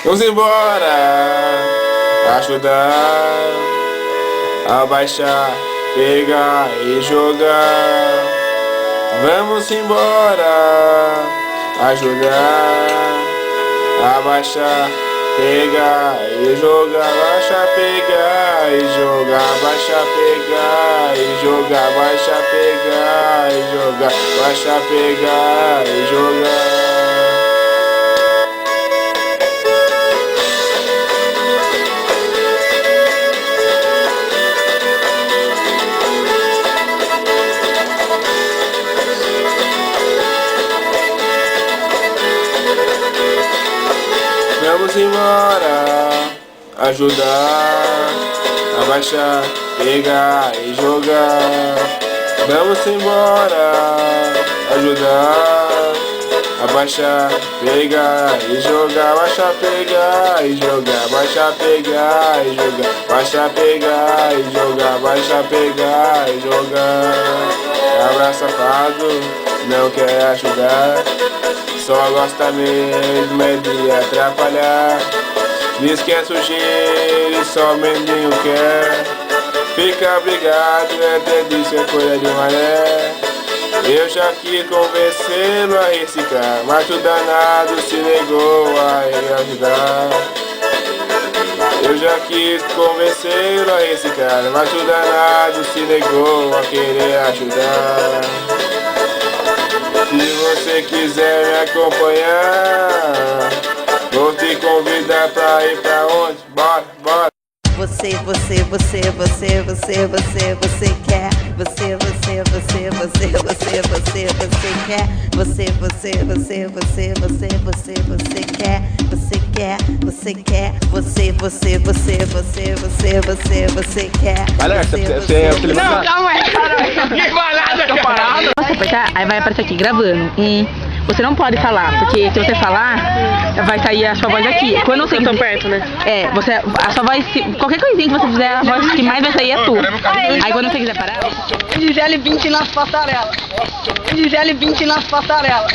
Vamos embora, ajudar, abaixar, pegar e jogar. Vamos embora, ajudar, abaixar, pegar e jogar. Baixa, pegar e jogar. Baixa, pegar e jogar. Baixa, pegar e jogar. Baixa, pegar e jogar. Vamos embora, ajudar, abaixar, pegar e jogar. Vamos embora, ajudar, abaixar, pegar e jogar. Baixa, pegar e jogar. Baixa, pegar e jogar. Baixa, pegar e jogar. Baixa, pegar e jogar. Cabra safado, não quer ajudar. Só gosta mesmo é de atrapalhar. Diz que é sujeira e só mendigo quer. Fica brigado, até disse é coisa de maré. Eu já quis convencê-lo a reciclar, mas o danado se negou a ajudar. Eu já quis convencê-lo a reciclar, mas o danado se negou a querer ajudar. Se você quiser me acompanhar, vou te convidar pra ir pra onde? Bora, bora! Você quer, você quer. Alex, você é o Não, calma aí, caralho. Que balada, tô parado. Você apertar, aí vai aparecer aqui, gravando. Você não pode falar, porque se você falar, vai sair a sua voz aqui. Quando você Eu tô perto, né? É, a sua voz, qualquer coisinha que você fizer, a voz que mais vai sair é tu. Aí quando você quiser parar... Gisele 20 nas passarelas. Gisele 20 nas passarelas.